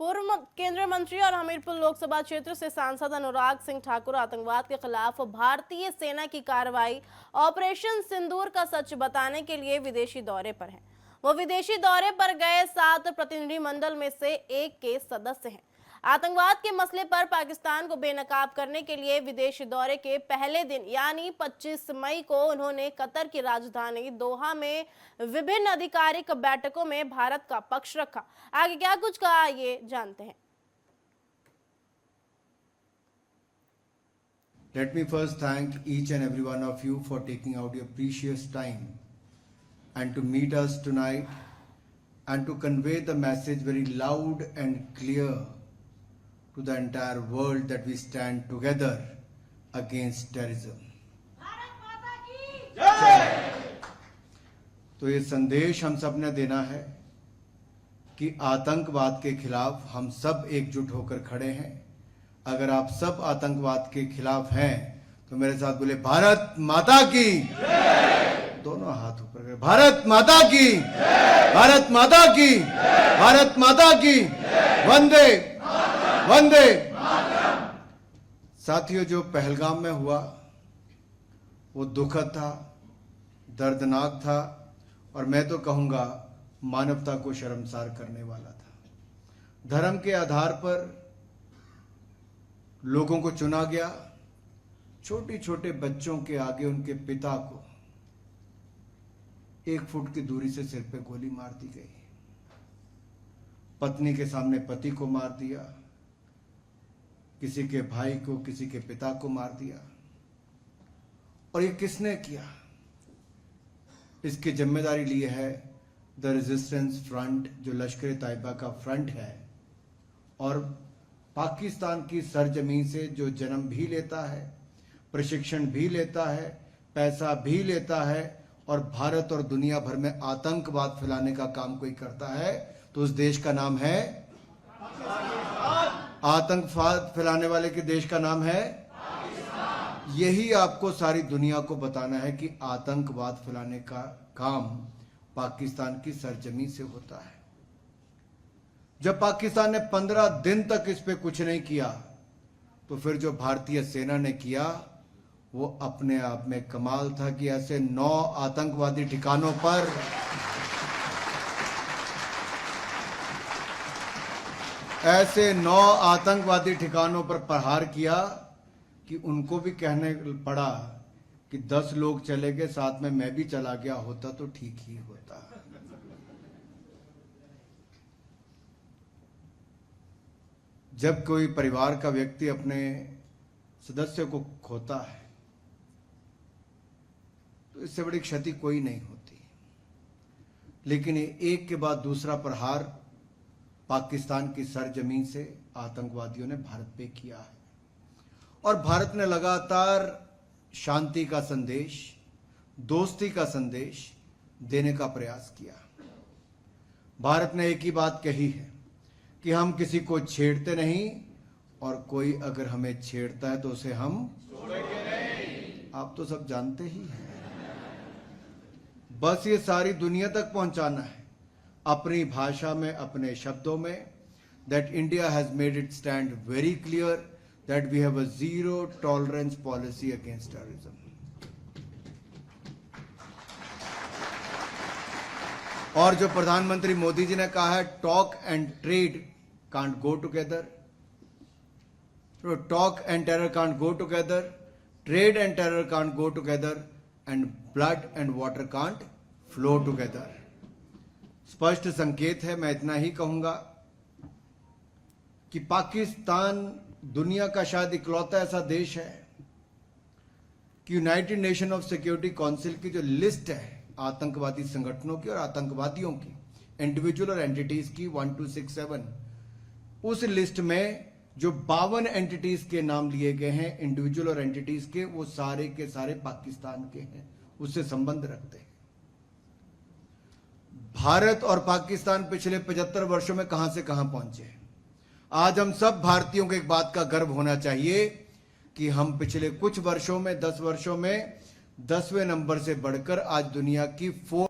पूर्व केंद्रीय मंत्री और हमीरपुर लोकसभा क्षेत्र से सांसद अनुराग सिंह ठाकुर आतंकवाद के खिलाफ भारतीय सेना की कार्रवाई ऑपरेशन सिंदूर का सच बताने के लिए विदेशी दौरे पर हैं। वो विदेशी दौरे पर गए 7 प्रतिनिधिमंडल में से एक के सदस्य हैं। आतंकवाद के मसले पर पाकिस्तान को बेनकाब करने के लिए विदेशी दौरे के पहले दिन यानी 25 मई को उन्होंने कतर की राजधानी दोहा में विभिन्न आधिकारिक बैठकों में भारत का पक्ष रखा। आगे क्या कुछ कहा ये जानते हैं। Let me first thank each and every one of you for taking out your precious time and to meet us tonight and to convey the message very loud and clear to the entire world that we stand together against terrorism. तो ये संदेश हम सब ने देना है कि आतंकवाद के खिलाफ हम सब एकजुट होकर खड़े हैं। अगर आप सब आतंकवाद के खिलाफ हैं तो मेरे साथ बोले भारत माता की, दोनों हाथ ऊपर करें, भारत माता की, भारत माता की, भारत माता की, वंदे वंदे। साथियों, जो पहलगाम में हुआ वो दुखद था, दर्दनाक था और मैं तो कहूंगा मानवता को शर्मसार करने वाला था। धर्म के आधार पर लोगों को चुना गया। छोटे छोटे बच्चों के आगे उनके पिता को 1 फुट की दूरी से सिर पे गोली मार दी गई। पत्नी के सामने पति को मार दिया, किसी के भाई को, किसी के पिता को मार दिया। और ये किसने किया? इसकी जिम्मेदारी ली है द रेजिस्टेंस फ्रंट, जो लश्कर तैयबा का फ्रंट है और पाकिस्तान की सरजमीन से जो जन्म भी लेता है, प्रशिक्षण भी लेता है, पैसा भी लेता है और भारत और दुनिया भर में आतंकवाद फैलाने का काम कोई करता है तो उस देश का नाम है आतंकवाद फैलाने वाले के देश का नाम है पाकिस्तान। यही आपको सारी दुनिया को बताना है कि आतंकवाद फैलाने का काम पाकिस्तान की सरजमीन से होता है। जब पाकिस्तान ने 15 दिन तक इस पे कुछ नहीं किया तो फिर जो भारतीय सेना ने किया वो अपने आप में कमाल था कि ऐसे 9 आतंकवादी ठिकानों पर प्रहार किया कि उनको भी कहने पड़ा कि 10 लोग चले गए, साथ में मैं भी चला गया होता तो ठीक ही होता। जब कोई परिवार का व्यक्ति अपने सदस्य को खोता है तो इससे बड़ी क्षति कोई नहीं होती, लेकिन ये एक के बाद दूसरा प्रहार पाकिस्तान की सरजमीन से आतंकवादियों ने भारत पे किया है और भारत ने लगातार शांति का संदेश, दोस्ती का संदेश देने का प्रयास किया। भारत ने एक ही बात कही है कि हम किसी को छेड़ते नहीं और कोई अगर हमें छेड़ता है तो उसे हम छोड़ेंगे नहीं। आप तो सब जानते ही हैं। बस ये सारी दुनिया तक पहुंचाना है अपनी भाषा में, अपने शब्दों में, that India has made it stand very clear that we have a zero tolerance policy against terrorism. और जो प्रधानमंत्री मोदी जी ने कहा है talk and trade can't go together, तो talk and terror can't go together, trade and terror can't go together and blood and water can't flow together. स्पष्ट संकेत है। मैं इतना ही कहूंगा कि पाकिस्तान दुनिया का शायद इकलौता ऐसा देश है कि United nation of security council की जो लिस्ट है आतंकवादी संगठनों की और आतंकवादियों की, इंडिविजुअल और एंटिटीज की 1 to 6 7, उस लिस्ट में जो 52 एंटिटीज के नाम लिए गए हैं इंडिविजुअल और एंटिटीज के, वो सारे के सारे पाकिस्तान के हैं, उससे संबंध रखते हैं। भारत और पाकिस्तान पिछले 75 वर्षों में कहां से कहां पहुंचे। आज हम सब भारतीयों को एक बात का गर्व होना चाहिए कि हम पिछले कुछ वर्षों में, 10 वर्षों में 10वें नंबर से बढ़कर आज दुनिया की 4